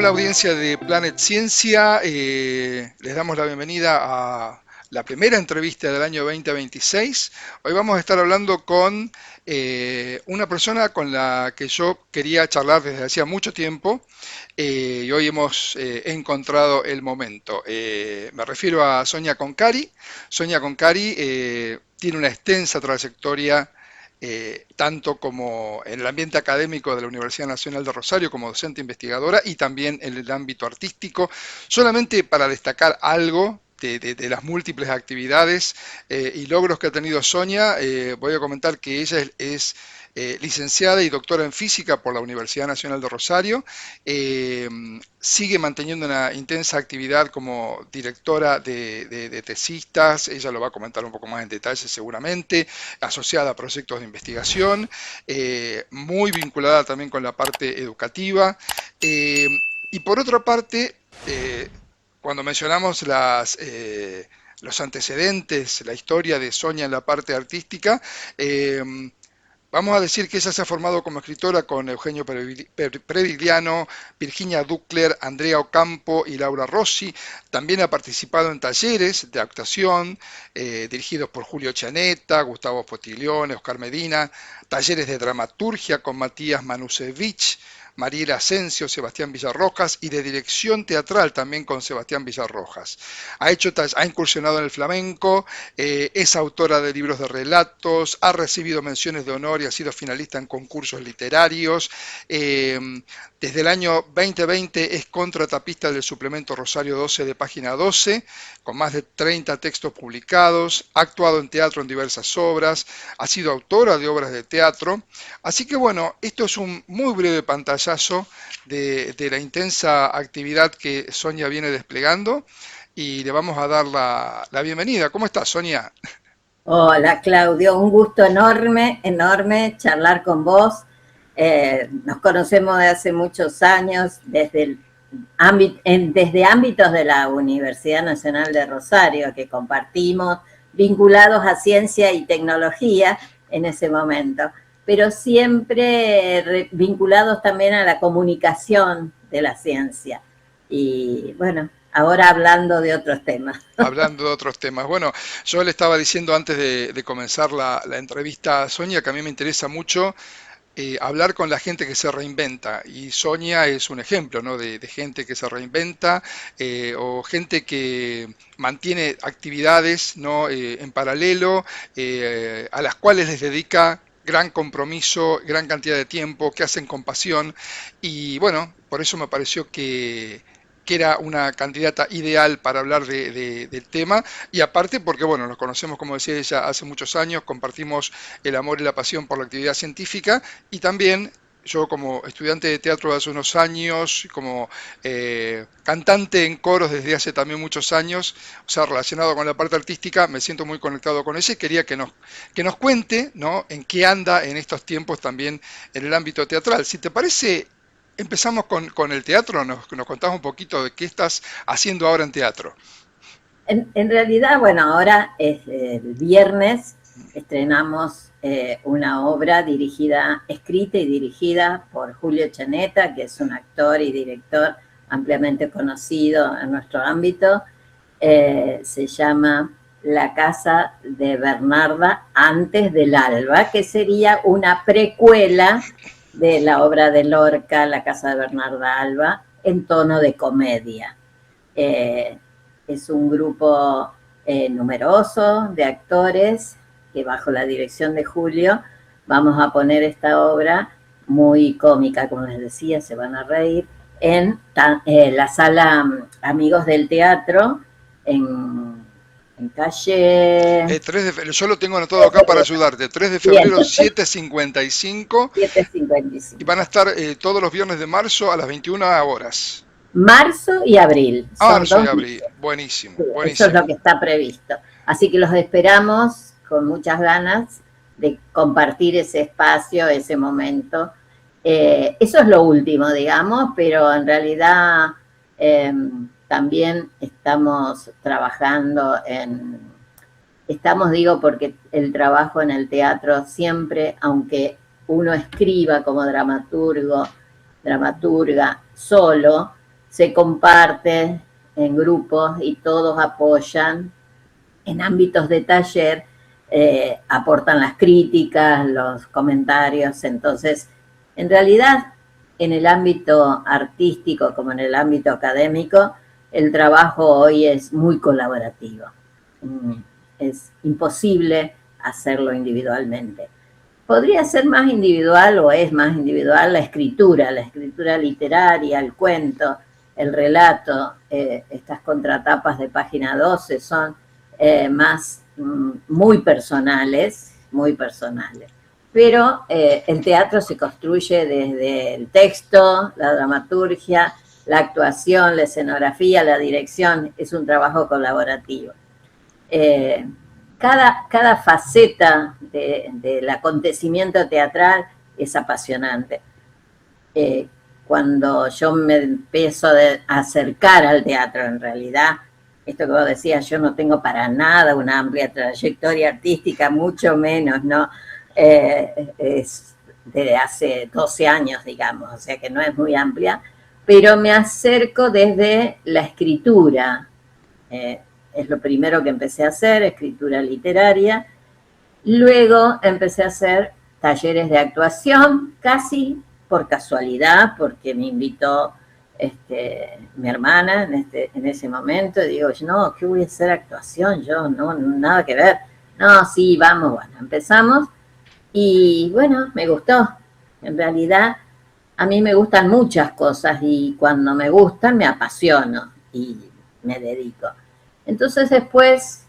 Hola audiencia de Planet Ciencia, les damos la bienvenida a la primera entrevista del año 2026. Hoy vamos a estar hablando con una persona con la que yo quería charlar desde hacía mucho tiempo y hoy hemos encontrado el momento. Me refiero a Sonia Concari. Sonia Concari tiene una extensa trayectoria tanto como en el ambiente académico de la Universidad Nacional de Rosario como docente investigadora y también en el ámbito artístico. Solamente para destacar algo de las múltiples actividades y logros que ha tenido Sonia, voy a comentar que ella es licenciada y doctora en física por la Universidad Nacional de Rosario. Eh, Sigue manteniendo una intensa actividad como directora de tesistas, ella lo va a comentar un poco más en detalle seguramente, asociada a proyectos de investigación, muy vinculada también con la parte educativa. Y por otra parte, cuando mencionamos los antecedentes, la historia de Sonia en la parte artística, eh, vamos a decir que ella se ha formado como escritora con Eugenio Predigliano, Virginia Ducler, Andrea Ocampo y Laura Rossi. También ha participado en talleres de actuación dirigidos por Julio Chaneta, Gustavo Potiglione, Oscar Medina, talleres de dramaturgia con Matías Manusevich, Mariela Asensio, Sebastián Villarrojas, y de dirección teatral también con Sebastián Villarrojas. Ha incursionado en el flamenco, es autora de libros de relatos, ha recibido menciones de honor y ha sido finalista en concursos literarios. Desde el año 2020 es contratapista del suplemento Rosario 12 de Página 12, con más de 30 textos publicados, ha actuado en teatro en diversas obras, ha sido autora de obras de teatro. Así que bueno, esto es un muy breve pantallazo de la intensa actividad que Sonia viene desplegando y le vamos a dar la bienvenida. ¿Cómo estás, Sonia? Hola Claudio, un gusto enorme, enorme charlar con vos. Nos conocemos de hace muchos años, desde ámbitos de la Universidad Nacional de Rosario, que compartimos, vinculados a ciencia y tecnología en ese momento, pero siempre vinculados también a la comunicación de la ciencia. Y bueno, ahora hablando de otros temas. Hablando de otros temas. Bueno, yo le estaba diciendo antes de comenzar la entrevista a Sonia que a mí me interesa mucho hablar con la gente que se reinventa y Sonia es un ejemplo, ¿no? De gente que se reinventa o gente que mantiene actividades, ¿no? En paralelo a las cuales les dedica gran compromiso, gran cantidad de tiempo, que hacen con pasión y bueno, por eso me pareció que era una candidata ideal para hablar del tema y aparte porque, bueno, nos conocemos, como decía ella, hace muchos años, compartimos el amor y la pasión por la actividad científica y también yo como estudiante de teatro de hace unos años, como cantante en coros desde hace también muchos años, o sea, relacionado con la parte artística, me siento muy conectado con ella y quería que nos cuente, ¿no? En qué anda en estos tiempos también en el ámbito teatral. Si te parece, empezamos con el teatro, nos contás un poquito de qué estás haciendo ahora en teatro. En realidad, bueno, ahora es el viernes, estrenamos una obra escrita y dirigida por Julio Chaneta, que es un actor y director ampliamente conocido en nuestro ámbito. Se llama La Casa de Bernarda antes del alba, que sería una precuela de la obra de Lorca, La Casa de Bernarda Alba, en tono de comedia. Es un grupo numeroso de actores que bajo la dirección de Julio vamos a poner esta obra muy cómica, como les decía, se van a reír, en la sala Amigos del Teatro, en calle... Yo lo tengo anotado acá para ayudarte. 3 de Bien, febrero, 7:55 y 7:55. van a estar todos los viernes de marzo a las 21 horas. Marzo y abril, son Marzo y 2 meses. abril. Buenísimo, Sí, eso es lo buenísimo. que está previsto. Así que los esperamos con muchas ganas de compartir ese espacio, ese momento. Eso es lo último, digamos, pero en realidad también estamos trabajando digo, porque el trabajo en el teatro siempre, aunque uno escriba como dramaturga solo, se comparte en grupos y todos apoyan. En ámbitos de taller aportan las críticas, los comentarios. Entonces, en realidad, en el ámbito artístico como en el ámbito académico, el trabajo hoy es muy colaborativo. Es imposible hacerlo individualmente. Podría ser más individual o es más individual la escritura literaria, el cuento, el relato. Estas contratapas de página 12 son más muy personales, pero el teatro se construye desde el texto, la dramaturgia, la actuación, la escenografía, la dirección. Es un trabajo colaborativo. Cada faceta del acontecimiento teatral es apasionante. Cuando yo me empiezo a acercar al teatro, en realidad, esto que vos decías, yo no tengo para nada una amplia trayectoria artística, mucho menos, ¿no? Es de hace 12 años, digamos, o sea que no es muy amplia, pero me acerco desde la escritura. Es lo primero que empecé a hacer, escritura literaria. Luego empecé a hacer talleres de actuación, casi por casualidad, porque me invitó mi hermana en ese momento. Y digo, no, ¿qué voy a hacer actuación? Yo, no, nada que ver. No, sí, vamos, bueno, empezamos. Y bueno, me gustó. En realidad, a mí me gustan muchas cosas y cuando me gustan me apasiono y me dedico. Entonces después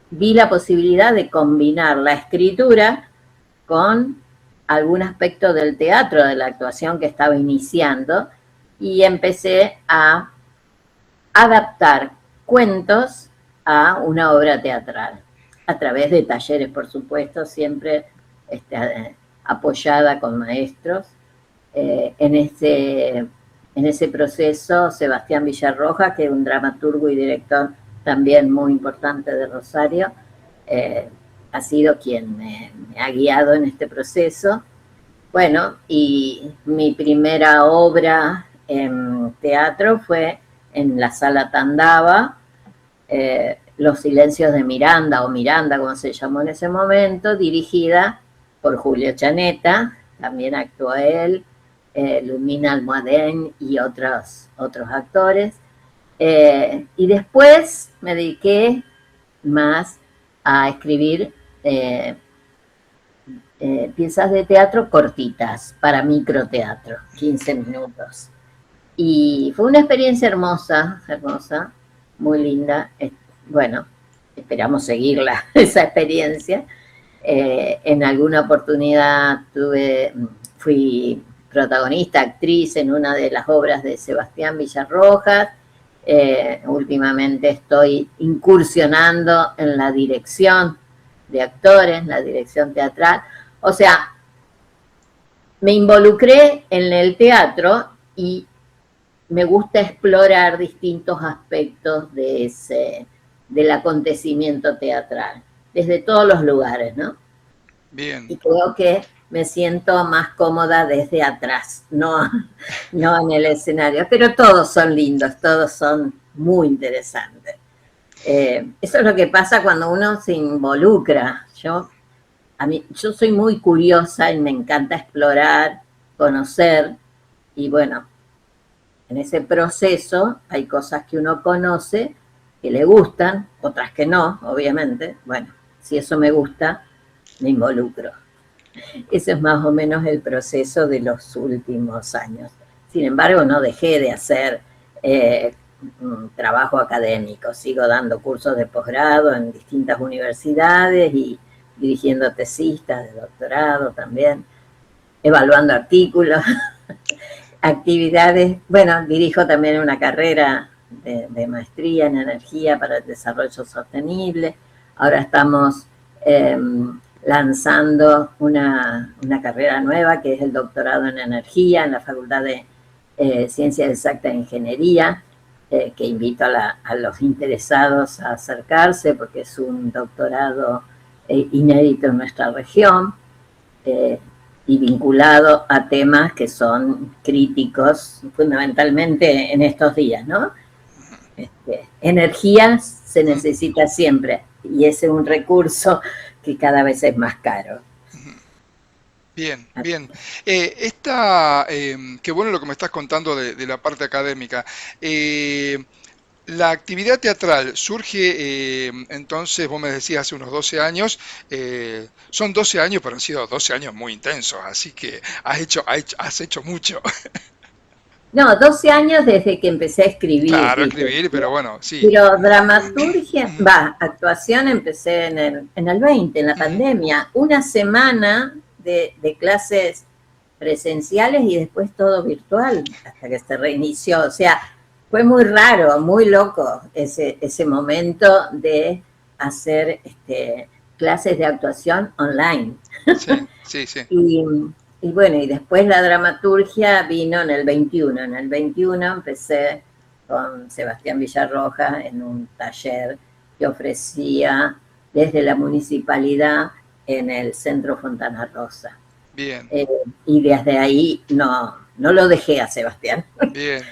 vi la posibilidad de combinar la escritura con algún aspecto del teatro, de la actuación que estaba iniciando, y empecé a adaptar cuentos a una obra teatral, a través de talleres, por supuesto, siempre apoyada con maestros. En ese proceso, Sebastián Villarroja, que es un dramaturgo y director también muy importante de Rosario, ha sido quien me ha guiado en este proceso. Bueno, y mi primera obra en teatro fue en la Sala Tandava, Los Silencios de Miranda, o Miranda, como se llamó en ese momento, dirigida por Julio Chaneta, también actuó él, Lumina Almohadén y otros actores. Y después me dediqué más a escribir piezas de teatro cortitas, para microteatro, 15 minutos. Y fue una experiencia hermosa, muy linda. Bueno, esperamos seguirla, esa experiencia. En alguna oportunidad fui protagonista, actriz en una de las obras de Sebastián Villarrojas. Últimamente estoy incursionando en la dirección de actores, la dirección teatral. O sea, me involucré en el teatro y me gusta explorar distintos aspectos del acontecimiento teatral, desde todos los lugares, ¿no? Bien. Y creo que me siento más cómoda desde atrás, no en el escenario, pero todos son lindos, todos son muy interesantes. Eso es lo que pasa cuando uno se involucra. Yo soy muy curiosa y me encanta explorar, conocer, y bueno, en ese proceso hay cosas que uno conoce que le gustan, otras que no, obviamente. Bueno, si eso me gusta, me involucro. Ese es más o menos el proceso de los últimos años. Sin embargo, no dejé de hacer trabajo académico. Sigo dando cursos de posgrado en distintas universidades y dirigiendo tesistas de doctorado también, evaluando artículos, actividades. Bueno, dirijo también una carrera de maestría en energía para el desarrollo sostenible. Ahora estamos lanzando una carrera nueva que es el doctorado en energía en la Facultad de Ciencias Exactas e Ingeniería, que invito a los interesados a acercarse porque es un doctorado inédito en nuestra región. y vinculado a temas que son críticos fundamentalmente en estos días, ¿no? Energía se necesita siempre y ese es un recurso que cada vez es más caro. Bien, bien. Qué bueno lo que me estás contando de la parte académica. La actividad teatral surge, entonces, vos me decías, hace unos 12 años. Son 12 años, pero han sido 12 años muy intensos, así que has hecho mucho. No, 12 años desde que empecé a escribir, Claro, ¿viste? escribir, pero bueno, sí. Pero dramaturgia, actuación empecé en el 20, en la pandemia. Una semana de clases presenciales y después todo virtual hasta que se reinició. O sea, fue muy raro, muy loco ese momento de hacer clases de actuación online. Sí, sí, sí. Y bueno, y después la dramaturgia vino en el 21. En el 21 empecé con Sebastián Villarroja en un taller que ofrecía desde la municipalidad en el Centro Fontana Rosa. Bien, Y desde ahí no lo dejé a Sebastián. bien.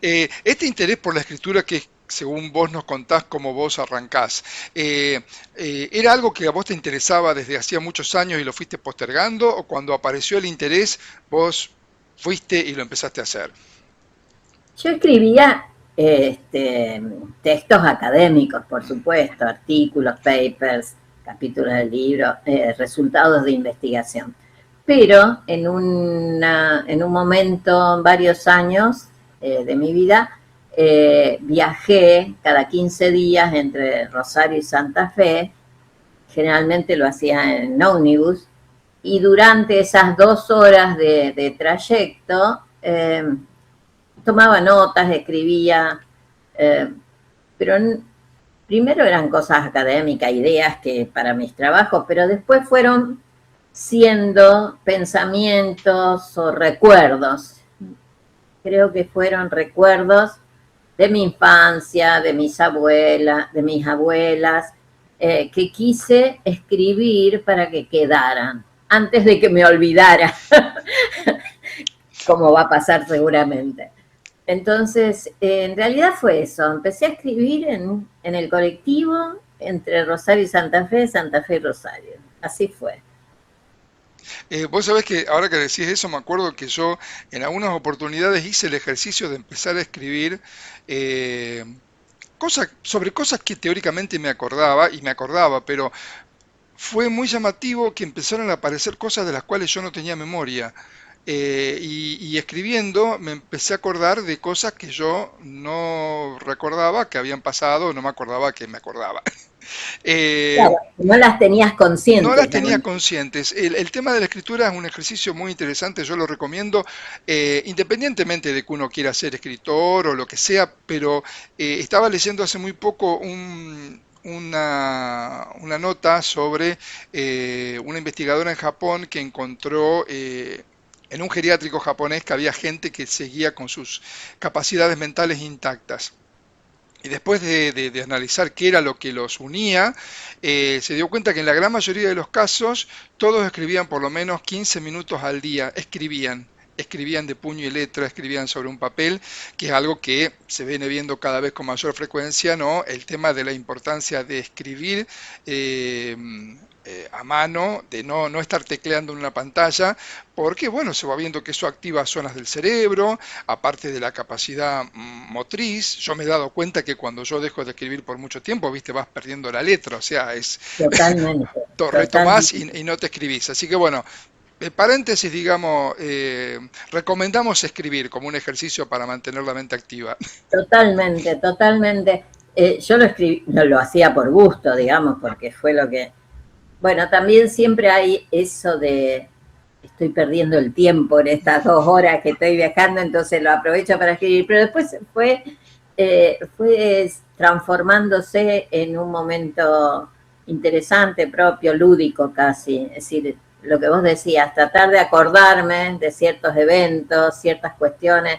Este interés por la escritura que, según vos nos contás, cómo vos arrancás, ¿era algo que a vos te interesaba desde hacía muchos años y lo fuiste postergando? ¿O cuando apareció el interés, vos fuiste y lo empezaste a hacer? Yo escribía textos académicos, por supuesto, artículos, papers, capítulos del libro, resultados de investigación. Pero en un momento, varios años de mi vida, viajé cada 15 días entre Rosario y Santa Fe, generalmente lo hacía en ómnibus, y durante esas 2 horas de trayecto tomaba notas, escribía, eh, pero primero eran cosas académicas, ideas que para mis trabajos, pero después fueron siendo pensamientos o recuerdos. Creo que fueron recuerdos de mi infancia, de mis abuelas, que quise escribir para que quedaran, antes de que me olvidara, como va a pasar seguramente. Entonces, en realidad fue eso. Empecé a escribir en el colectivo entre Rosario y Santa Fe y Rosario. Así fue. Vos sabés que ahora que decís eso, me acuerdo que yo en algunas oportunidades hice el ejercicio de empezar a escribir eh, sobre cosas que teóricamente me acordaba, pero fue muy llamativo que empezaron a aparecer cosas de las cuales yo no tenía memoria. Y escribiendo me empecé a acordar de cosas que yo no recordaba que habían pasado, no me acordaba que me acordaba. Claro, Eh, no las tenías no las conscientes, tenía ¿no? conscientes. El tema de la escritura es un ejercicio muy interesante, yo lo recomiendo, independientemente de que uno quiera ser escritor o lo que sea, pero estaba leyendo hace muy poco una nota sobre una investigadora en Japón que encontró en un geriátrico japonés que había gente que seguía con sus capacidades mentales intactas. Y después de analizar qué era lo que los unía, se dio cuenta que en la gran mayoría de los casos todos escribían por lo menos 15 minutos al día, escribían de puño y letra, escribían sobre un papel, que es algo que se viene viendo cada vez con mayor frecuencia, ¿no? El tema de la importancia de escribir eh, a mano, de no estar tecleando en una pantalla, porque bueno, se va viendo que eso activa zonas del cerebro, aparte de la capacidad motriz. Yo me he dado cuenta que cuando yo dejo de escribir por mucho tiempo, viste, vas perdiendo la letra, o sea, es Totalmente, retomás totalmente. y no te escribís. Así que bueno, paréntesis, digamos, recomendamos escribir como un ejercicio para mantener la mente activa. Totalmente, totalmente. Yo lo escribí, no lo hacía por gusto, digamos, porque fue lo que... Bueno, también siempre hay eso de estoy perdiendo el tiempo en estas 2 horas que estoy viajando, entonces lo aprovecho para escribir, pero después fue transformándose en un momento interesante, propio, lúdico casi, es decir, lo que vos decías, tratar de acordarme de ciertos eventos, ciertas cuestiones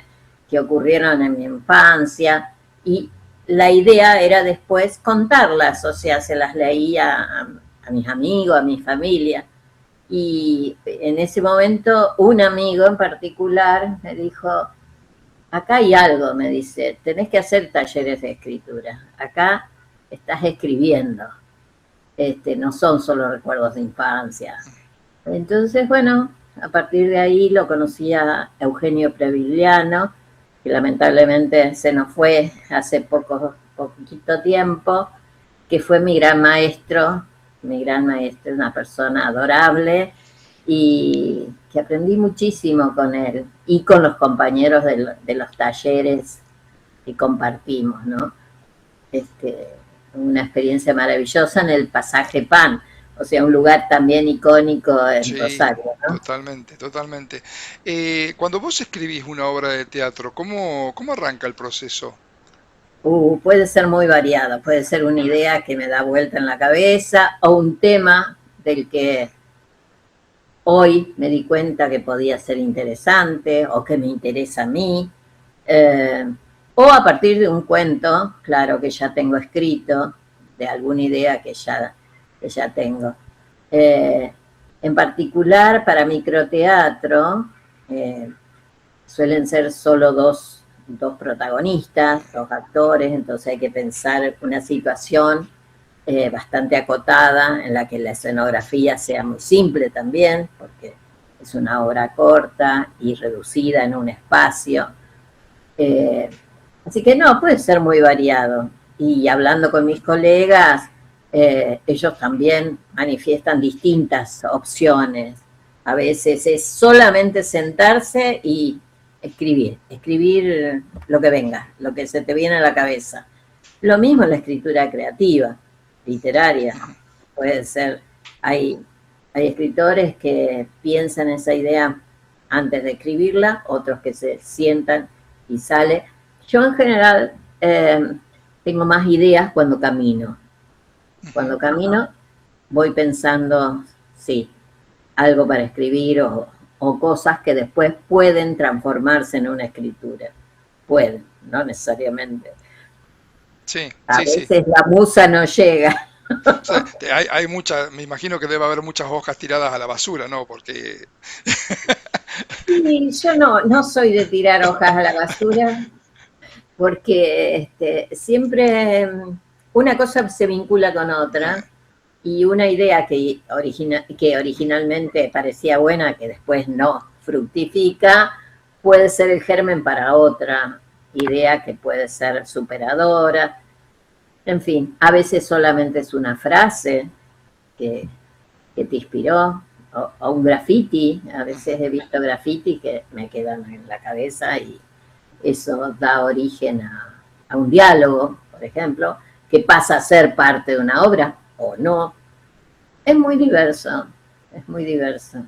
que ocurrieron en mi infancia, y la idea era después contarlas, o sea, se las leía a mis amigos, a mi familia. Y en ese momento un amigo en particular me dijo, acá hay algo, me dice, tenés que hacer talleres de escritura, acá estás escribiendo, no son solo recuerdos de infancia. Entonces, bueno, a partir de ahí lo conocí a Eugenio Previgliano, que lamentablemente se nos fue hace poquito tiempo, que fue mi gran maestro, una persona adorable y que aprendí muchísimo con él y con los compañeros de los talleres que compartimos, ¿no? Una experiencia maravillosa en el Pasaje Pan, o sea, un lugar también icónico en Sí, Rosario, ¿no? totalmente, totalmente. Cuando vos escribís una obra de teatro, ¿cómo arranca el proceso? Puede ser muy variado, puede ser una idea que me da vuelta en la cabeza o un tema del que hoy me di cuenta que podía ser interesante o que me interesa a mí, eh, o a partir de un cuento, claro, que ya tengo escrito, de alguna idea que ya tengo. Eh, en particular, para microteatro, eh, suelen ser solo dos protagonistas, dos actores, entonces hay que pensar una situación bastante acotada, en la que la escenografía sea muy simple también, porque es una obra corta y reducida en un espacio. Eh, Así que no, puede ser muy variado. Y hablando con mis colegas, ellos también manifiestan distintas opciones. A veces es solamente sentarse y escribir lo que venga, lo que se te viene a la cabeza. Lo mismo en la escritura creativa, literaria. Puede ser, hay, hay escritores que piensan esa idea antes de escribirla, otros que se sientan y sale. Yo en general tengo más ideas cuando camino. Ujú. Cuando camino voy pensando, sí, algo para escribir o cosas que después pueden transformarse en una escritura. Pueden, no necesariamente. Sí, A sí, sí. veces la musa no llega. O sea, hay muchas, me imagino que debe haber muchas hojas tiradas a la basura, ¿no? Porque, Y yo no soy de tirar hojas a la basura, porque siempre una cosa se vincula con otra y una idea que originalmente parecía buena, que después no fructifica, puede ser el germen para otra idea que puede ser superadora. En fin, a veces solamente es una frase que, que te inspiró, o un graffiti. A veces he visto graffiti que me quedan en la cabeza y eso da origen a un diálogo, por ejemplo, que pasa a ser parte de una obra o no. Es muy diverso, es muy diverso.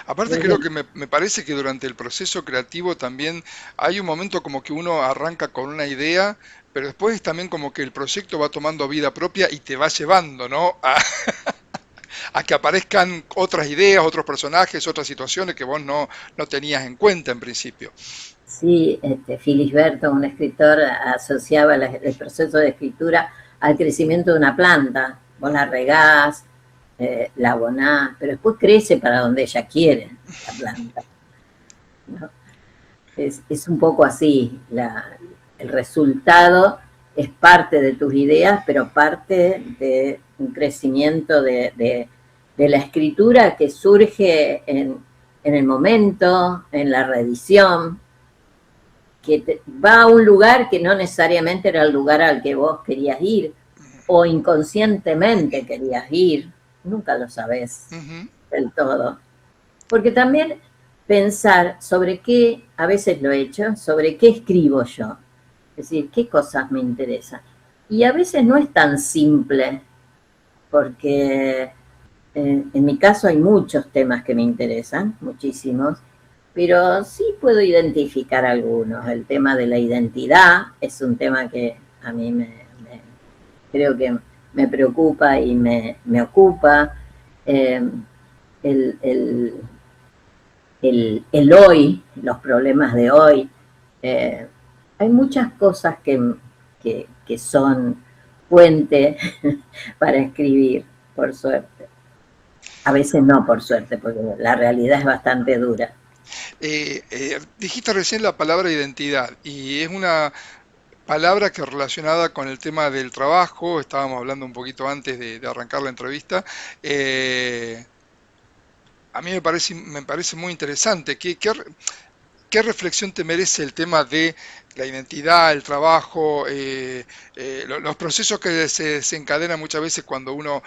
aparte creo que me parece que durante el proceso creativo también hay un momento como que uno arranca con una idea, pero después también como que el proyecto va tomando vida propia y te va llevando, ¿no? A que aparezcan otras ideas, otros personajes, otras situaciones que vos no tenías en cuenta en principio. Sí, Filisberto, un escritor, asociaba el proceso de escritura al crecimiento de una planta. Vos la regás, la abonás, pero después crece para donde ella quiere la planta, ¿no? Es un poco así, el resultado es parte de tus ideas, pero parte de un crecimiento de la escritura que surge en el momento, en la reedición, que va a un lugar que no necesariamente era el lugar al que vos querías ir, o inconscientemente querías ir, nunca lo sabés Ujú. del todo. Porque también pensar sobre qué, a veces lo he hecho, sobre qué escribo yo, es decir, qué cosas me interesan. Y a veces no es tan simple, porque en mi caso hay muchos temas que me interesan, muchísimos, pero sí puedo identificar algunos. El tema de la identidad es un tema que a mí creo que me preocupa y me ocupa. Eh, el, el, el hoy, los problemas de hoy. Eh, Hay muchas cosas que son puente para escribir, por suerte. A veces no, por suerte, porque la realidad es bastante dura. Dijiste recién la palabra identidad y es una palabra que relacionada con el tema del trabajo, estábamos hablando un poquito antes de arrancar la entrevista. eh, a mí me parece muy interesante. ¿Qué reflexión te merece el tema de la identidad, el trabajo, los procesos que se desencadenan muchas veces cuando uno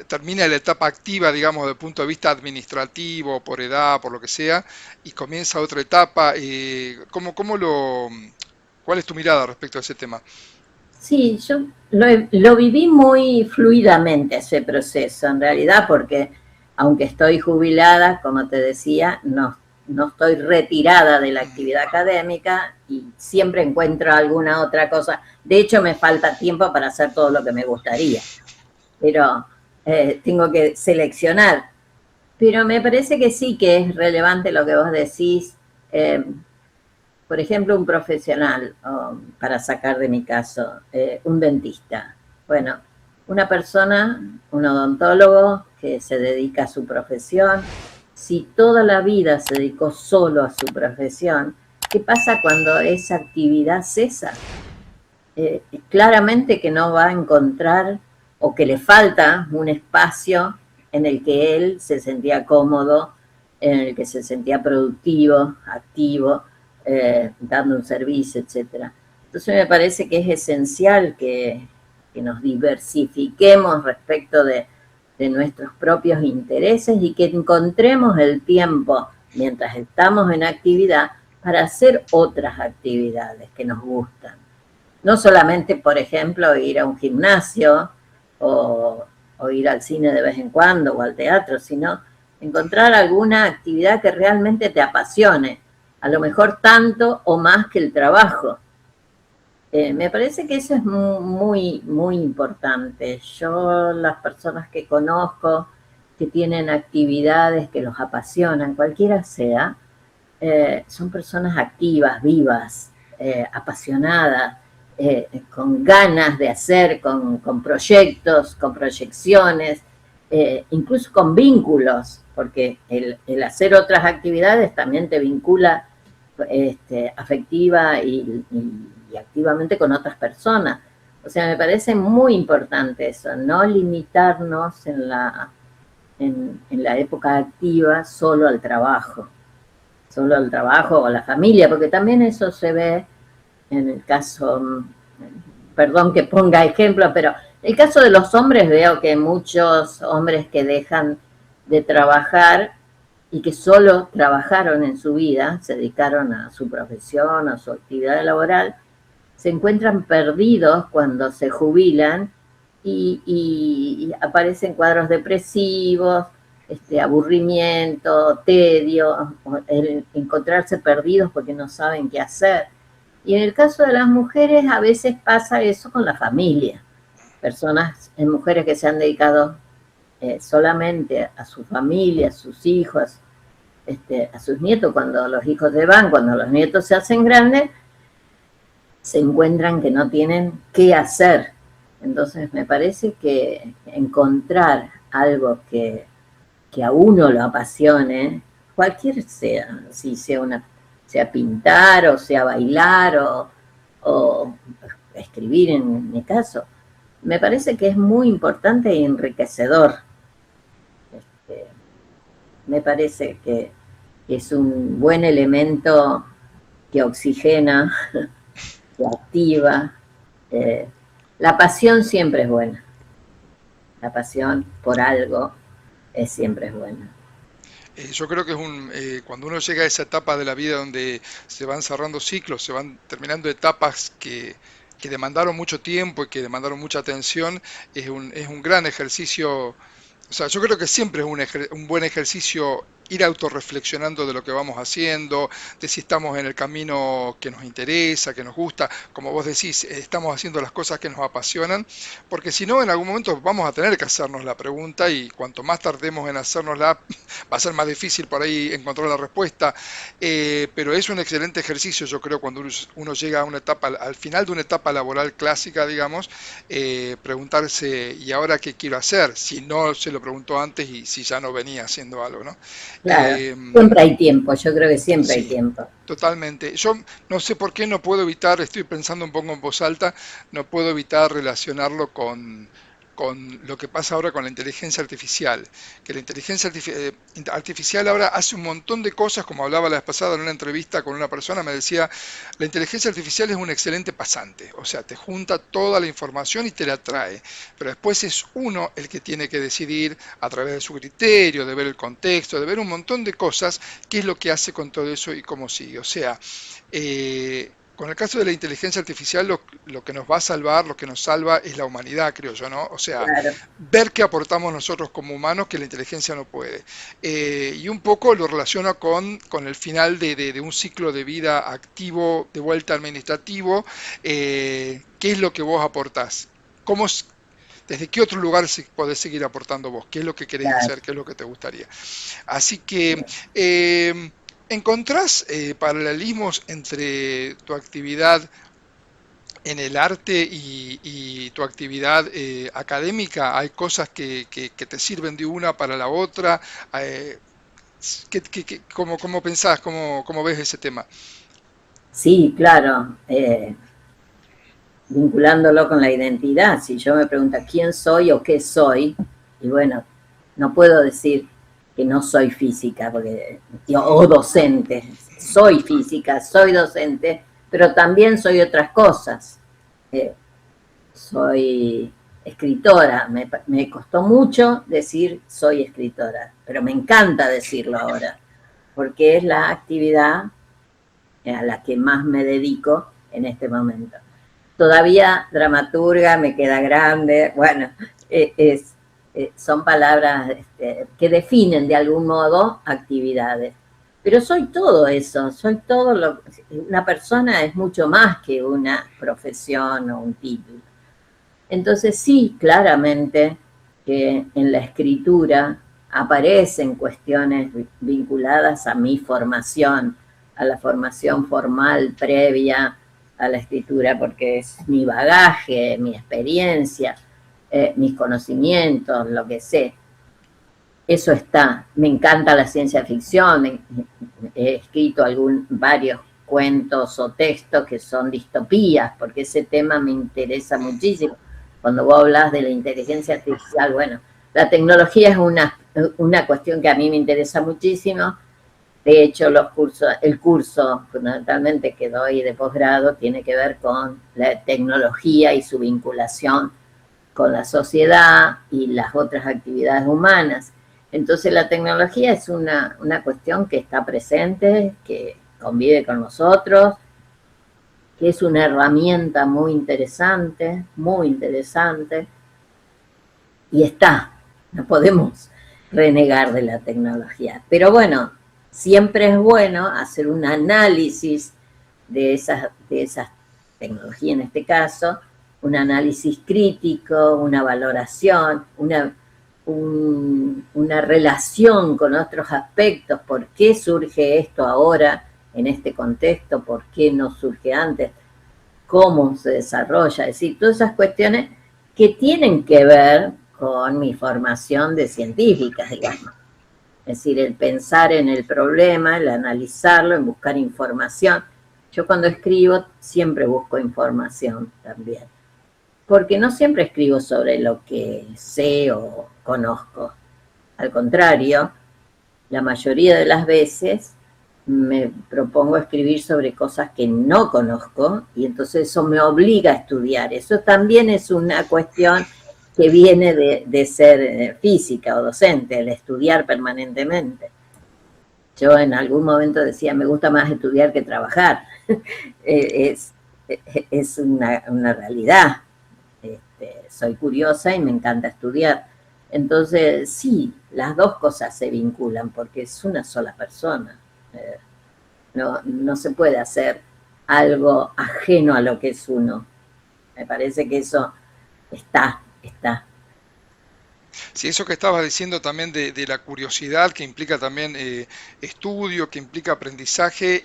termina la etapa activa, digamos, desde el punto de vista administrativo, por edad, por lo que sea, y comienza otra etapa? ¿Cuál es tu mirada respecto a ese tema? Sí, yo lo viví muy fluidamente ese proceso, en realidad, porque aunque estoy jubilada, como te decía, no estoy retirada de la actividad académica y siempre encuentro alguna otra cosa. De hecho, me falta tiempo para hacer todo lo que me gustaría, pero tengo que seleccionar. Pero me parece que sí que es relevante lo que vos decís. Eh, por ejemplo, un profesional, para sacar de mi caso, un dentista. Bueno, una persona, un odontólogo que se dedica a su profesión, si toda la vida se dedicó solo a su profesión, ¿qué pasa cuando esa actividad cesa? Claramente que no va a encontrar o que le falta un espacio en el que él se sentía cómodo, en el que se sentía productivo, activo, dando un servicio, etcétera. Entonces me parece que es esencial que nos diversifiquemos respecto de nuestros propios intereses y que encontremos el tiempo mientras estamos en actividad para hacer otras actividades que nos gustan. No solamente, por ejemplo, ir a un gimnasio o ir al cine de vez en cuando o al teatro, sino encontrar alguna actividad que realmente te apasione, a lo mejor tanto o más que el trabajo. Me parece que eso es muy, muy importante. Yo, las personas que conozco que tienen actividades que los apasionan, cualquiera sea, son personas activas, vivas, apasionadas, con ganas de hacer, con proyectos, con proyecciones, incluso con vínculos, porque el hacer otras actividades también te vincula afectiva y activamente con otras personas. O sea, me parece muy importante eso, no limitarnos en la época activa solo al trabajo o a la familia, porque también eso se ve en el caso, perdón que ponga ejemplo, pero en el caso de los hombres veo que muchos hombres que dejan de trabajar y que solo trabajaron en su vida, se dedicaron a su profesión, a su actividad laboral, se encuentran perdidos cuando se jubilan y aparecen cuadros depresivos, aburrimiento, tedio, el encontrarse perdidos porque no saben qué hacer. Y en el caso de las mujeres a veces pasa eso con la familia. Mujeres que se han dedicado solamente a su familia, a sus hijos, a sus nietos, cuando los hijos se van, cuando los nietos se hacen grandes, se encuentran que no tienen qué hacer. Entonces me parece que encontrar algo que a uno lo apasione, cualquier sea, si sea pintar o sea bailar o escribir en mi caso, me parece que es muy importante y enriquecedor. Este, Me parece que es un buen elemento que oxigena, que activa. Eh, la pasión siempre es buena. La pasión por algo siempre es buena. Yo creo que cuando uno llega a esa etapa de la vida donde se van cerrando ciclos, se van terminando etapas que demandaron mucho tiempo y que demandaron mucha atención, es un gran ejercicio. O sea, yo creo que siempre es un buen ejercicio ir autorreflexionando de lo que vamos haciendo, de si estamos en el camino que nos interesa, que nos gusta, como vos decís, estamos haciendo las cosas que nos apasionan, porque si no, en algún momento vamos a tener que hacernos la pregunta y cuanto más tardemos en hacérnosla, va a ser más difícil por ahí encontrar la respuesta, pero es un excelente ejercicio, yo creo, cuando uno llega a una etapa, al final de una etapa laboral clásica, digamos, preguntarse, ¿y ahora qué quiero hacer? Si no se lo preguntó antes y si ya no venía haciendo algo, ¿no? Claro, Eh, siempre hay tiempo, yo creo que siempre hay sí, tiempo. totalmente. Yo no sé por qué no puedo evitar, estoy pensando un poco en voz alta, no puedo evitar relacionarlo con lo que pasa ahora con la inteligencia artificial. Que la inteligencia artificial ahora hace un montón de cosas, como hablaba la vez pasada en una entrevista con una persona, me decía, la inteligencia artificial es un excelente pasante, o sea, te junta toda la información y te la trae, pero después es uno el que tiene que decidir a través de su criterio, de ver el contexto, de ver un montón de cosas, qué es lo que hace con todo eso y cómo sigue. O sea, con el caso de la inteligencia artificial, lo que nos va a salvar, lo que nos salva es la humanidad, creo yo, ¿no? O sea, Claro, ver qué aportamos nosotros como humanos que la inteligencia no puede. Y un poco lo relaciono con el final de un ciclo de vida activo, de vuelta administrativo. ¿Qué es lo que vos aportás? ¿Cómo, desde qué otro lugar podés seguir aportando vos? ¿Qué es lo que querés claro. hacer? ¿Qué es lo que te gustaría? Así que, eh, ¿encontrás paralelismos entre tu actividad en el arte y tu actividad académica? ¿Hay cosas que te sirven de una para la otra? Eh, ¿Cómo pensás? ¿Cómo ves ese tema? Sí, claro, vinculándolo con la identidad, si yo me pregunto quién soy o qué soy, y bueno, no puedo decir que no soy física porque, o docente, soy física, soy docente, pero también soy otras cosas. Eh, soy escritora, me costó mucho decir soy escritora, pero me encanta decirlo ahora, porque es la actividad a la que más me dedico en este momento. Todavía dramaturga, me queda grande, bueno, son palabras que definen de algún modo actividades. Pero soy todo eso, soy todo lo. Una persona es mucho más que una profesión o un título. Entonces sí, claramente que en la escritura aparecen cuestiones vinculadas a mi formación, a la formación formal previa a la escritura, porque es mi bagaje, mi experiencia, mis conocimientos, lo que sé. Eso está. Me encanta la ciencia ficción. He escrito varios cuentos o textos que son distopías, porque ese tema me interesa Mm, muchísimo. Cuando vos hablas de la inteligencia artificial, bueno, la tecnología es una cuestión que a mí me interesa muchísimo. De hecho, el curso fundamentalmente que doy de posgrado tiene que ver con la tecnología y su vinculación con la sociedad y las otras actividades humanas. Entonces la tecnología es una cuestión que está presente, que convive con nosotros, que es una herramienta muy interesante, y está, no podemos renegar de la tecnología. Pero bueno, siempre es bueno hacer un análisis de esas tecnologías en este caso, un análisis crítico, una valoración, una relación con otros aspectos, por qué surge esto ahora en este contexto, por qué no surge antes, cómo se desarrolla, es decir, todas esas cuestiones que tienen que ver con mi formación de científica, digamos. Es decir, el pensar en el problema, el analizarlo, en buscar información. Yo cuando escribo siempre busco información también, porque no siempre escribo sobre lo que sé o conozco. Al contrario, la mayoría de las veces me propongo escribir sobre cosas que no conozco y entonces eso me obliga a estudiar. Eso también es una cuestión que viene de ser física o docente, el estudiar permanentemente. Yo en algún momento decía, me gusta más estudiar que trabajar. es es una realidad. Soy curiosa y me encanta estudiar. Entonces, sí, las dos cosas se vinculan porque es una sola persona. No se puede hacer algo ajeno a lo que es uno. Me parece que eso está. Sí, eso que estabas diciendo también de la curiosidad, que implica también estudio, que implica aprendizaje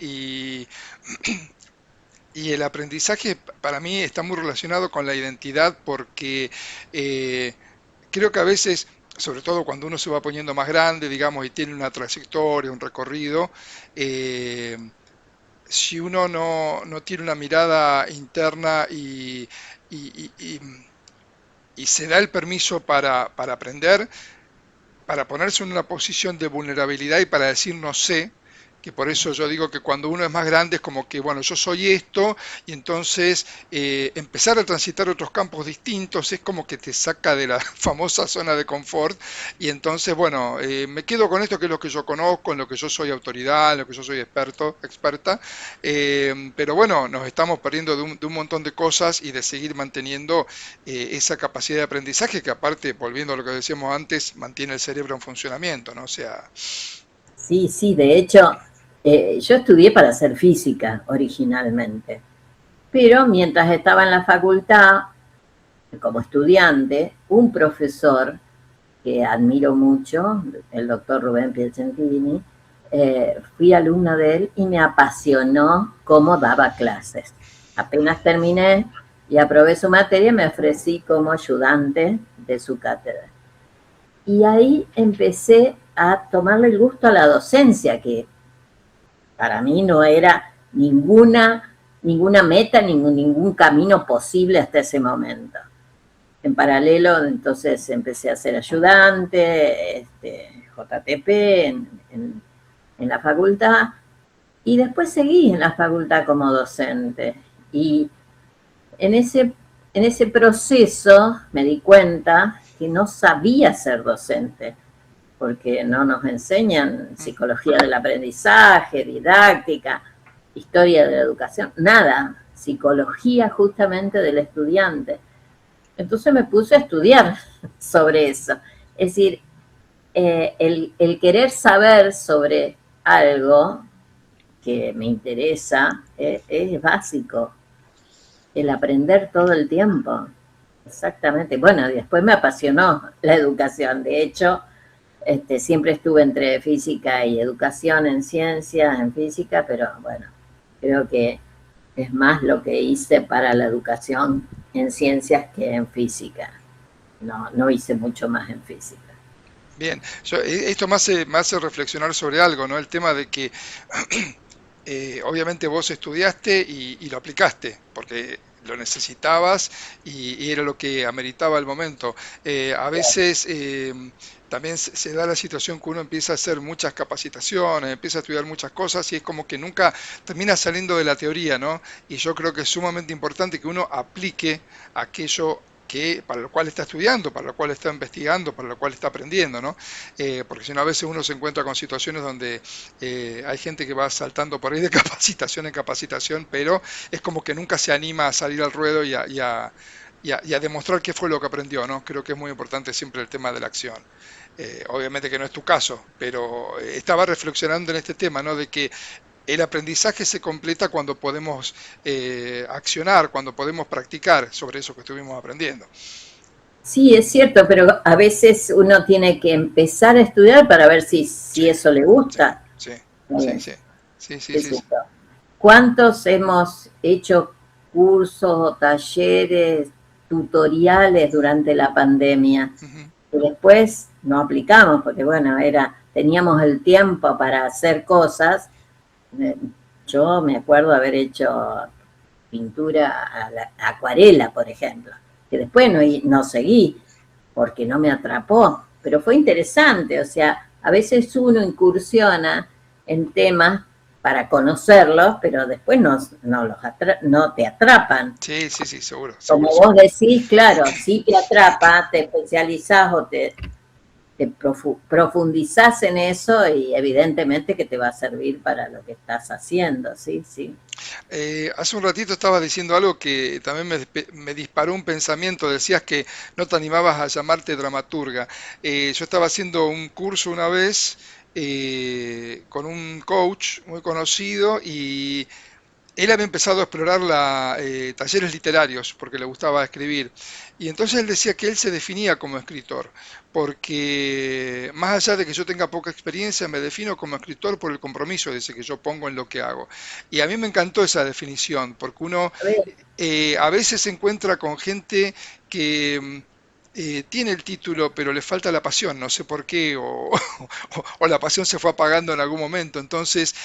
y el aprendizaje para mí está muy relacionado con la identidad porque eh, creo que a veces, sobre todo cuando uno se va poniendo más grande, digamos, y tiene una trayectoria, un recorrido, eh, si uno no tiene una mirada interna y- y- y se da el permiso para aprender, para ponerse en una posición de vulnerabilidad y para decir no sé, que por eso yo digo que cuando uno es más grande es como que, bueno, yo soy esto, y entonces empezar a transitar otros campos distintos es como que te saca de la famosa zona de confort, y entonces, bueno, me quedo con esto que es lo que yo conozco, en lo que yo soy autoridad, en lo que yo soy experta, pero bueno, nos estamos perdiendo de un montón de cosas y de seguir manteniendo esa capacidad de aprendizaje que aparte, volviendo a lo que decíamos antes, mantiene el cerebro en funcionamiento, ¿no? O sea, Sí, sí, de hecho, yo estudié para hacer física originalmente, pero mientras estaba en la facultad, como estudiante, un profesor que admiro mucho, el doctor Rubén Piacentini, fui alumna de él y me apasionó cómo daba clases. Apenas terminé y aprobé su materia, me ofrecí como ayudante de su cátedra. Y ahí empecé a tomarle el gusto a la docencia, que para mí no era ninguna meta, ningún camino posible hasta ese momento. En paralelo, entonces empecé a ser ayudante, JTP en la facultad, y después seguí en la facultad como docente. Y en ese proceso me di cuenta que no sabía ser docente, porque no nos enseñan psicología del aprendizaje, didáctica, historia de la educación, nada, psicología justamente del estudiante. Entonces me puse a estudiar sobre eso. Es decir, el querer saber sobre algo que me interesa es básico, el aprender todo el tiempo. Exactamente. Bueno, después me apasionó la educación. De hecho, siempre estuve entre física y educación en ciencias, en física, pero bueno, creo que es más lo que hice para la educación en ciencias que en física. No hice mucho más en física. bien, esto me hace reflexionar sobre algo, ¿no? El tema de que obviamente vos estudiaste y lo aplicaste, porque lo necesitabas y era lo que ameritaba el momento. A veces también se da la situación que uno empieza a hacer muchas capacitaciones, empieza a estudiar muchas cosas y es como que nunca termina saliendo de la teoría, ¿no? Y yo creo que es sumamente importante que uno aplique aquello para lo cual está estudiando, para lo cual está investigando, para lo cual está aprendiendo, ¿no? Porque si no, a veces uno se encuentra con situaciones donde hay gente que va saltando por ahí de capacitación en capacitación, pero es como que nunca se anima a salir al ruedo y a demostrar qué fue lo que aprendió, ¿no? Creo que es muy importante siempre el tema de la acción. Obviamente que no es tu caso, pero estaba reflexionando en este tema, ¿no? De que el aprendizaje se completa cuando podemos accionar, cuando podemos practicar sobre eso que estuvimos aprendiendo. Sí, es cierto, pero a veces uno tiene que empezar a estudiar para ver si Sí, eso le sí, gusta. sí, sí, Eh, sí, sí, sí, es sí, sí. cierto. ¿Cuántos hemos hecho cursos, talleres, tutoriales durante la pandemia? Ujú. Que después no aplicamos, porque bueno, teníamos el tiempo para hacer cosas. Eh, Yo me acuerdo haber hecho pintura a la acuarela, por ejemplo, que después no seguí porque no me atrapó, pero fue interesante, o sea, a veces uno incursiona en temas para conocerlos, pero después no te atrapan. Sí, sí, sí, seguro, seguro, Como vos seguro. decís, claro, si te atrapa, te especializás profundizás en eso y evidentemente que te va a servir para lo que estás haciendo, sí, sí. Hace un ratito estabas diciendo algo que también me disparó un pensamiento. Decías que no te animabas a llamarte dramaturga. Yo estaba haciendo un curso una vez con un coach muy conocido y él había empezado a explorar talleres literarios porque le gustaba escribir. Y entonces él decía que él se definía como escritor, porque más allá de que yo tenga poca experiencia, me defino como escritor por el compromiso, dice, que yo pongo en lo que hago. Y a mí me encantó esa definición, porque uno A ver, a veces se encuentra con gente que tiene el título, pero le falta la pasión, no sé por qué, o la pasión se fue apagando en algún momento. Entonces,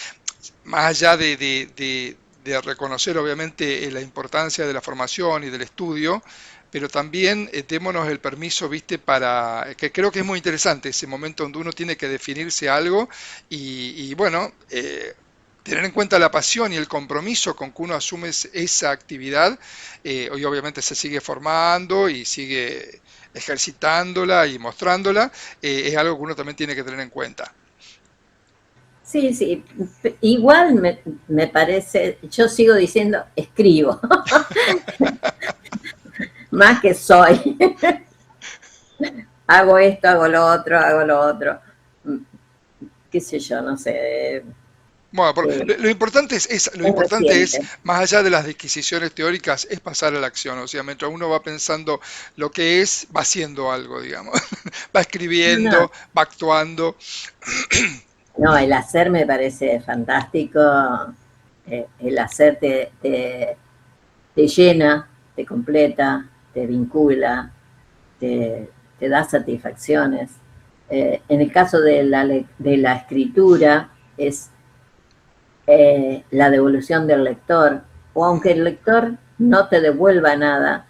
más allá de reconocer obviamente la importancia de la formación y del estudio, pero también démonos el permiso, viste, que creo que es muy interesante ese momento donde uno tiene que definirse algo y bueno, tener en cuenta la pasión y el compromiso con que uno asume esa actividad, y obviamente se sigue formando y sigue ejercitándola y mostrándola, es algo que uno también tiene que tener en cuenta. sí, sí, igual me parece, yo sigo diciendo escribo, más que soy. Hago esto, hago lo otro, hago lo otro. Qué sé yo, no sé. Bueno, Eh, lo importante lo es importante es, reciente. más allá de las disquisiciones teóricas, es pasar a la acción. O sea, mientras uno va pensando lo que es, va haciendo algo, digamos. Va No, no, escribiendo, va actuando. no, el hacer me parece fantástico. El hacer te llena, te completa, te vincula, te da satisfacciones. En el caso de de la escritura, es la devolución del lector, o aunque el lector no te devuelva nada,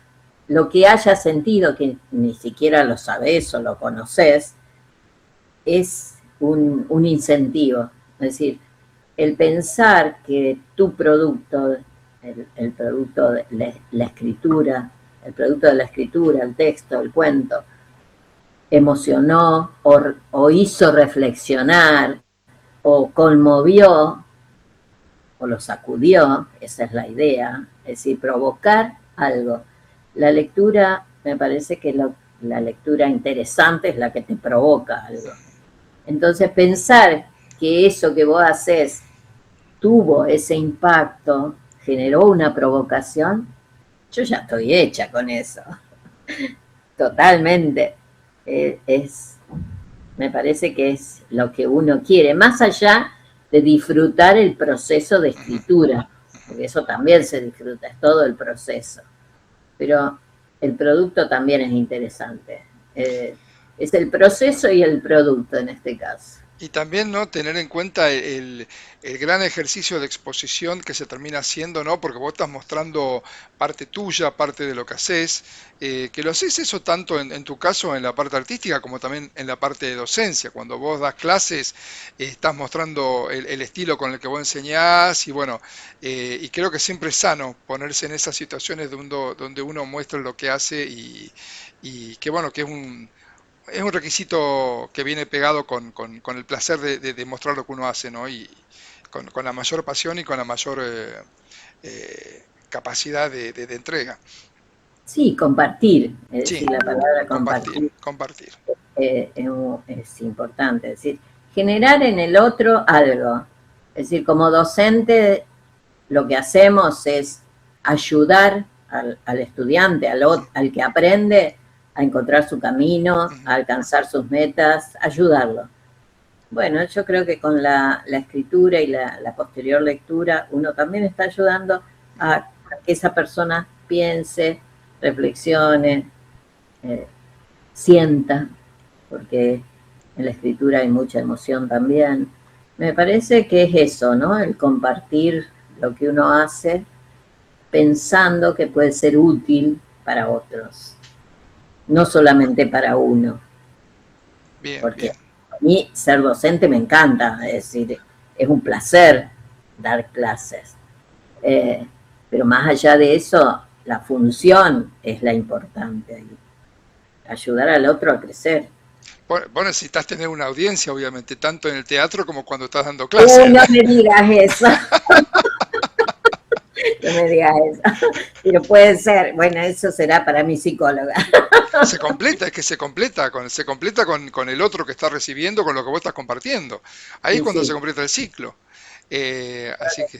lo que haya sentido, que ni siquiera lo sabes o lo conoces, es un incentivo. Es decir, el pensar que tu producto, el producto de la escritura, el producto de la escritura, el texto, el cuento, emocionó o hizo reflexionar o conmovió o lo sacudió, esa es la idea, es decir, provocar algo. La lectura, me parece que la lectura interesante es la que te provoca algo. Entonces, pensar que eso que vos haces tuvo ese impacto, generó una provocación, yo ya estoy hecha con eso, totalmente. Es, me parece que es lo que uno quiere, más allá de disfrutar el proceso de Ujú, escritura, ujú. porque eso también se disfruta, es todo el proceso, pero el producto también es interesante. Es el proceso y el producto en este caso. Y también, ¿no? Tener en cuenta el gran ejercicio de exposición que se termina haciendo, ¿no? Porque vos estás mostrando parte tuya, parte de lo que haces, que lo haces eso tanto en tu caso en la parte artística como también en la parte de docencia. Cuando vos das clases, estás mostrando el estilo con el que vos enseñás y bueno, y creo que siempre es sano ponerse en esas situaciones donde uno muestra lo que hace y que bueno, que es un requisito que viene pegado con el placer de mostrar lo que uno hace, ¿no? Y con la mayor pasión y con la mayor capacidad de entrega. Sí, compartir, es Sí, decir, la palabra compartir, compartir compartir. es importante, es decir, generar en el otro algo. Es decir, como docente lo que hacemos es ayudar al estudiante, al que aprende a encontrar su camino, Ujú. a alcanzar sus metas, ayudarlo. Bueno, yo creo que con la escritura y la posterior lectura uno también está ayudando a que esa persona piense, reflexione, eh, sienta, porque en la escritura hay mucha emoción también. Me parece que es eso, ¿no? El compartir lo que uno hace pensando que puede ser útil para otros, no solamente para uno, Bien, porque bien. a mí ser docente me encanta, es decir, es un placer dar clases, eh, pero más allá de eso, la función es la importante, ayudar al otro a crecer. Vos necesitas tener una audiencia, obviamente, tanto en el teatro como cuando estás dando clases. No me digas eso, no me digas eso. Pero puede ser, bueno, eso será para mi psicóloga. Se completa, es que se completa con el otro que está recibiendo, con lo que vos estás compartiendo. Ahí es Sí, cuando se sí, completa el ciclo. Así que,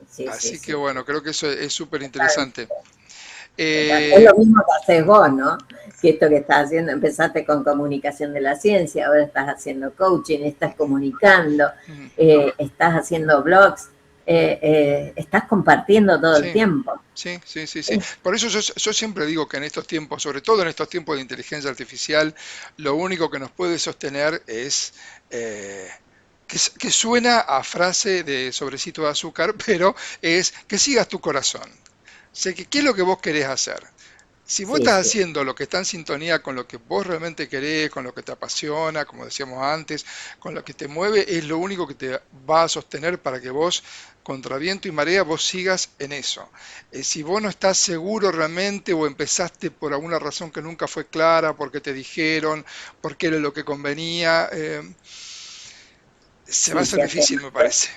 sí, sí, así que sí. bueno, creo que eso es súper interesante. Total. Es Eh, lo mismo que haces vos, ¿no? Que esto que estás haciendo, empezaste con comunicación de la ciencia, ahora estás haciendo coaching, estás comunicando, estás haciendo blogs, estás compartiendo todo el sí, tiempo. sí, sí, sí, sí. Por eso yo siempre digo que en estos tiempos, sobre todo en estos tiempos de inteligencia artificial, lo único que nos puede sostener es eh, que suena a frase de sobrecito de azúcar, pero es que sigas tu corazón. Sé que qué es lo que vos querés hacer. Si vos Sí, estás sí, haciendo lo que está en sintonía con lo que vos realmente querés, con lo que te apasiona, como decíamos antes, con lo que te mueve, es lo único que te va a sostener para que vos, contra viento y marea, vos sigas en eso. Si vos no estás seguro realmente o empezaste por alguna razón que nunca fue clara, porque te dijeron, porque era lo que convenía, se va a sí, hacer se hace difícil, me más. parece.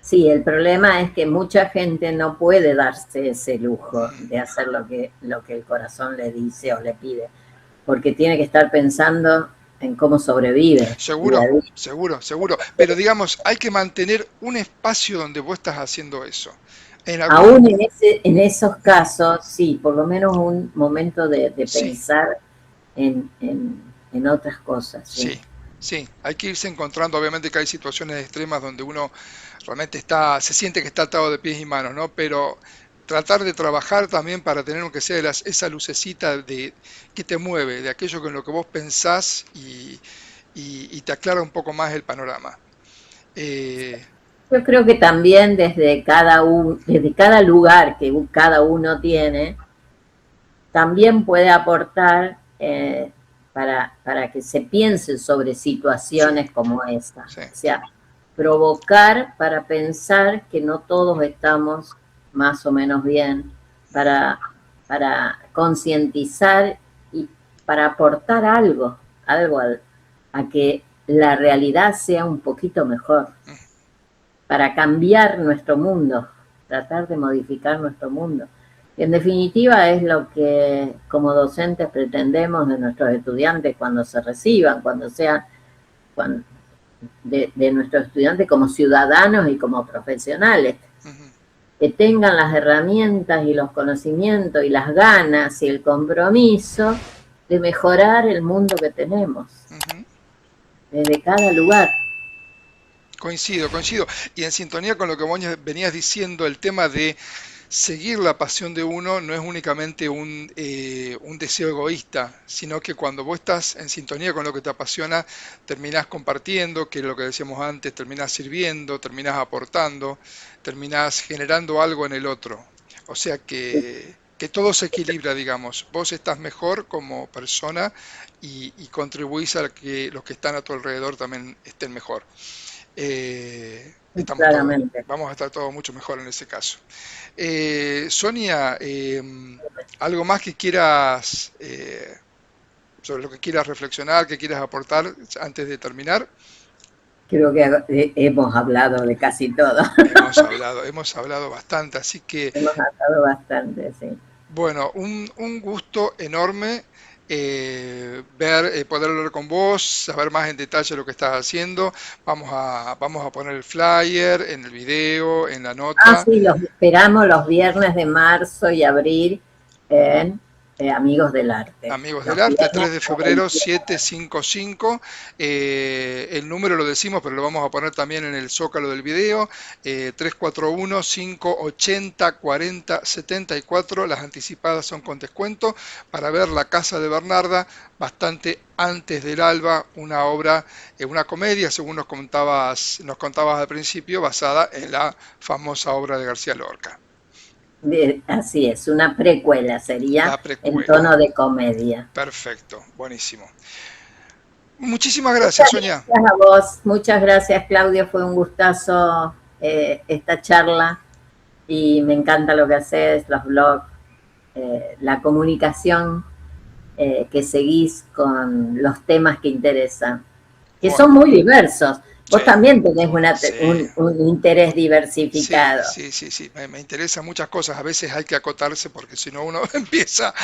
Sí, el problema es que mucha gente no puede darse ese lujo Ujú. de hacer lo que el corazón le dice o le pide, porque tiene que estar pensando en cómo sobrevive día a Seguro, día. seguro, seguro. Pero digamos, hay que mantener un espacio donde vos estás haciendo eso. En algún, Aún en esos casos, sí, por lo menos un momento de sí, pensar en otras cosas, sí. sí, sí. Hay que irse encontrando, obviamente que hay situaciones extremas donde uno realmente se siente que está atado de pies y manos, ¿no? Pero tratar de trabajar también para tener aunque sea esa lucecita que te mueve, de aquello con lo que vos pensás y te aclara un poco más el panorama. Eh, Yo creo que también desde cada lugar que cada uno tiene, también puede aportar para que se piense sobre sí, situaciones como esta. sí. O sea, provocar para pensar que no todos estamos más o menos bien, para, para concientizar y para aportar algo a que la realidad sea un poquito mejor, para cambiar nuestro mundo, tratar de modificar nuestro mundo. En definitiva, es lo que como docentes pretendemos de nuestros estudiantes cuando se reciban, cuando sean cuando, de nuestros estudiantes como ciudadanos y como profesionales, Ujú, que tengan las herramientas y los conocimientos y las ganas y el compromiso de mejorar el mundo que tenemos ujú. desde cada lugar. Coincido, coincido. Y en sintonía con lo que vos venías diciendo, el tema de seguir la pasión de uno no es únicamente un deseo egoísta, sino que cuando vos estás en sintonía con lo que te apasiona, terminás compartiendo, que es lo que decíamos antes, terminás sirviendo, terminás aportando, terminás generando algo en el otro. O sea que todo se equilibra, digamos. Vos estás mejor como persona y contribuís a que los que están a tu alrededor también estén mejor. Estamos todos, Claramente. vamos a estar todos mucho mejor en ese caso. Sonia, ¿algo más que quieras, sobre lo que quieras reflexionar, que quieras aportar antes de terminar? Creo que hemos hablado de casi todo. Hemos hablado bastante, así que Hemos hablado bastante, sí. bueno, un gusto enorme poder hablar con vos, saber más en detalle lo que estás haciendo. Vamos a poner el flyer en el video, en la Ah, nota. sí, los esperamos los viernes de marzo y abril en Amigos del Arte. Amigos del Los Arte, viernes 3 de a las febrero, 21. 755. El número lo decimos, pero lo vamos a poner también en el zócalo del video. 341-580-4074. Las anticipadas son con descuento para ver La Casa de Bernarda, bastante antes del alba, una obra, una comedia, según nos contabas al principio, basada en la famosa obra de García Lorca, Así es, una precuela la sería en precuela. tono de comedia. Perfecto, buenísimo. Muchísimas gracias, Muchas Sonia. gracias a vos, muchas gracias Claudio, fue un gustazo esta charla y me encanta lo que haces, los blogs, la comunicación que seguís con los temas que interesan, que Bueno, son muy diversos. sí, Vos también tenés sí. un interés Sí, diversificado. sí, sí, sí, me interesan muchas cosas, a veces hay que acotarse porque si no uno empieza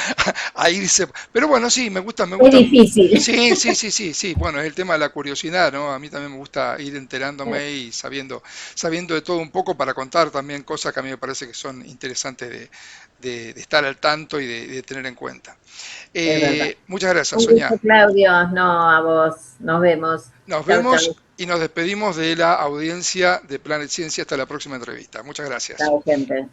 a irse, pero bueno, sí, me Es gustan, difícil. sí, sí, sí, sí, sí, bueno, es el tema de la curiosidad, ¿no? A mí también me gusta ir enterándome y sabiendo de todo un poco para contar también cosas que a mí me parece que son interesantes de estar al tanto y de tener en cuenta. Es verdad. Muchas gracias, Un gusto, Sonia. Claudio. No, a vos. Nos vemos. Nos Chau, chau. vemos y nos despedimos de la audiencia de Planet Ciencia hasta la próxima entrevista. Muchas gracias. Chau, gente.